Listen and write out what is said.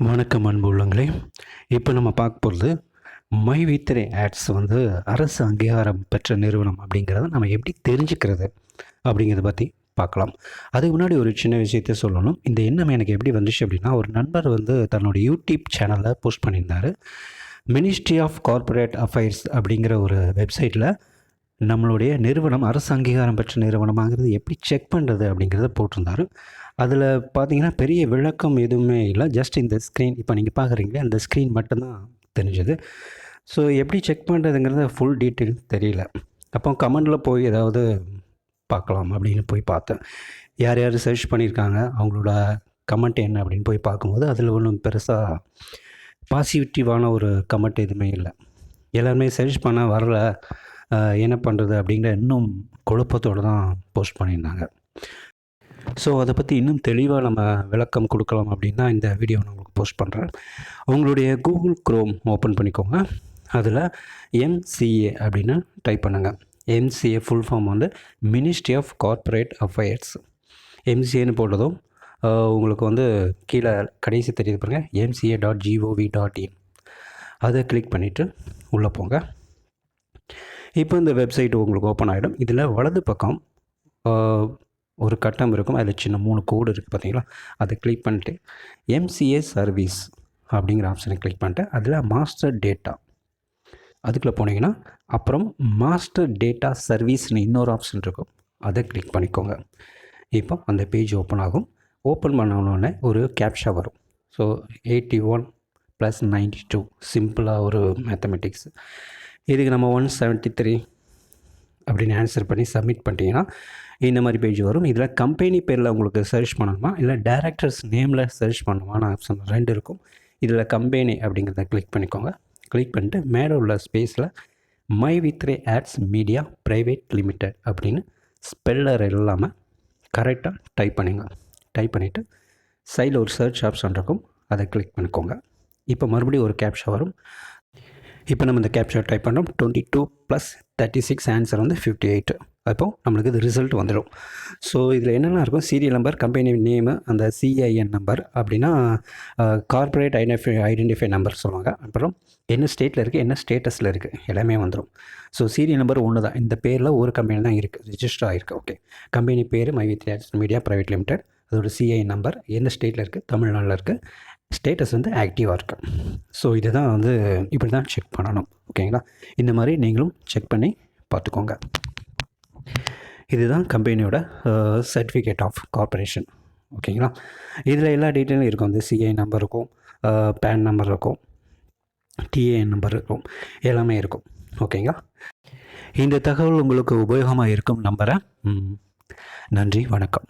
வணக்கம் அன்பு உள்ளங்களே. இப்போ நம்ம பார்க்க போகிறது மை வித்ரே ஆட்ஸ் வந்து அரசு அங்கீகாரம் பெற்ற நிறுவனம் அப்படிங்கிறத நம்ம எப்படி தெரிஞ்சுக்கிறது அப்படிங்கிறத பற்றி பார்க்கலாம். அதுக்கு முன்னாடி ஒரு சின்ன விஷயத்த சொல்லணும். இந்த எண்ணம் எனக்கு எப்படி வந்துச்சு அப்படின்னா, ஒரு நண்பர் வந்து தன்னோட யூடியூப் சேனலில் போஸ்ட் பண்ணியிருந்தார். மினிஸ்ட்ரி ஆஃப் கார்ப்பரேட் அஃபேர்ஸ் அப்படிங்கிற ஒரு வெப்சைட்டில் நம்மளுடைய நிறுவனம் அரசு அங்கீகாரம் பெற்ற நிறுவனமாகிறது எப்படி செக் பண்ணுறது அப்படிங்கிறத போட்டிருந்தார். அதில் பார்த்தீங்கன்னா பெரிய விளக்கம் எதுவுமே இல்லை. ஜஸ்ட் இந்த ஸ்க்ரீன் இப்போ நீங்கள் பார்க்குறீங்களே அந்த ஸ்க்ரீன் மட்டும்தான் தெரிஞ்சது. ஸோ எப்படி செக் பண்ணுறதுங்கிறது ஃபுல் டீட்டெயில் தெரியல. அப்போ கமெண்டில் போய் ஏதாவது பார்க்கலாம் அப்படின்னு போய் பார்த்தேன். யார் யார் சர்ச் பண்ணியிருக்காங்க, அவங்களோட கமெண்ட் என்ன அப்படின்னு போய் பார்க்கும்போது அதில் ஒன்றும் பெருசாக பாசிட்டிவான ஒரு கமெண்ட் எதுவுமே இல்லை. எல்லாருமே சர்ச் பண்ண வரல, என்ன பண்ணுறது அப்படிங்கிற இன்னும் குழப்பத்தோடு தான் போஸ்ட் பண்ணியிருந்தாங்க. ஸோ அதை பற்றி இன்னும் தெளிவாக நம்ம விளக்கம் கொடுக்கலாம் அப்படின்னா இந்த வீடியோ நான் உங்களுக்கு போஸ்ட் பண்ணுறேன். உங்களுடைய கூகுள் க்ரோம் ஓப்பன் பண்ணிக்கோங்க. அதில் எம்சிஏ அப்படின்னு டைப் பண்ணுங்கள். எம்சிஏ ஃபுல் ஃபார்ம் வந்து மினிஸ்ட்ரி ஆஃப் கார்ப்பரேட் அஃபேர்ஸ். எம்சிஏன்னு போட்டதும் உங்களுக்கு வந்து கீழே கடைசி தெரியுது பாருங்கள், mca.gov.in. அதை கிளிக் பண்ணிவிட்டு உள்ளே போங்க. இப்போ இந்த வெப்சைட் உங்களுக்கு ஓப்பன் ஆகிடும். இதில் வலது பக்கம் ஒரு கட்டம் இருக்கும். அதில் சின்ன 3 கோடு இருக்குது பார்த்தீங்களா, அதை கிளிக் பண்ணிட்டு எம்சிஏ சர்வீஸ் அப்படிங்கிற ஆப்ஷனை கிளிக் பண்ணிட்டு அதில் மாஸ்டர் டேட்டா அதுக்குள்ளே போனீங்கன்னா அப்புறம் மாஸ்டர் டேட்டா சர்வீஸ்னு இன்னொரு ஆப்ஷன் இருக்கும், அதை கிளிக் பண்ணிக்கோங்க. இப்போ அந்த பேஜ் ஓப்பன் ஆகும். ஓப்பன் பண்ணோன்னே ஒரு கேப்ஷா வரும். ஸோ 81 + 92 சிம்பிளாக ஒரு மேத்தமெட்டிக்ஸ். இதுக்கு நம்ம 173 அப்படின்னு ஆன்சர் பண்ணி சப்மிட் பண்ணிட்டீங்கன்னா இந்த மாதிரி பேஜ் வரும். இதில் கம்பெனி பேரில் உங்களுக்கு சர்ச் பண்ணணுமா இல்லை டேரக்டர்ஸ் நேமில் சர்ச் பண்ணணுமான்னு ஆப்ஷன் 2 இருக்கும். இதில் கம்பெனி அப்படிங்கிறத கிளிக் பண்ணிக்கோங்க. கிளிக் பண்ணிட்டு மேலே உள்ள ஸ்பேஸில் மை வித்ரே ஆட்ஸ் மீடியா ப்ரைவேட் லிமிடெட் அப்படின்னு ஸ்பெல்லர் இல்லாமல் கரெக்டாக டைப் பண்ணுங்க. டைப் பண்ணிவிட்டு சைடில் ஒரு சர்ச் ஆப்ஷன் இருக்கும், அதை கிளிக் பண்ணிக்கோங்க. இப்போ மறுபடியும் ஒரு கேப்ஷா வரும். இப்போ நம்ம இந்த கேப்ஷா டைப் பண்ணுறோம். 22 + 36 ஆன்சர் வந்து 58. அப்போது நம்மளுக்கு இது ரிசல்ட் வந்துடும். ஸோ இதில் என்னென்ன இருக்கும், சீரியல் நம்பர், கம்பெனி நேமு, அந்த சிஐஎன் நம்பர் அப்படின்னா கார்ப்பரேட் ஐடென்டிஃபை நம்பர் சொல்லுவாங்க. அப்புறம் என்ன ஸ்டேட்டில் இருக்குது, என்ன ஸ்டேட்டஸில் இருக்குது, எல்லாமே வந்துடும். ஸோ சீரியல் நம்பர் ஒன்று தான். இந்த பேரில் ஒரு கம்பெனி தான் இருக்குது, ரிஜிஸ்டர் ஆகிருக்கு. ஓகே, கம்பெனி பேர் மை வித்ரே ஆட்ஸ் மீடியா ப்ரைவேட் லிமிடெட். அதோட சிஐஎன் நம்பர் என்ன ஸ்டேட்டில் இருக்குது, தமிழ்நாட்டில் இருக்குது. ஸ்டேட்டஸ் வந்து ஆக்டிவாக இருக்குது. ஸோ இதை தான் வந்து இப்படி தான் செக் பண்ணணும். ஓகேங்களா, இந்த மாதிரி நீங்களும் செக் பண்ணி பார்த்துக்கோங்க. இதுதான் கம்பெனியோட சர்டிஃபிகேட் ஆஃப் கார்ப்பரேஷன். ஓகேங்களா, இதில் எல்லா டீட்டெயிலும் இருக்கும். வந்து சிஐ நம்பர் இருக்கும், பேன் நம்பர் இருக்கும், டிஏஎன் நம்பர் இருக்கும், எல்லாமே இருக்கும். ஓகேங்களா, இந்த தகவல் உங்களுக்கு உபயோகமாக இருக்கும் நம்புகிறேன். நன்றி, வணக்கம்.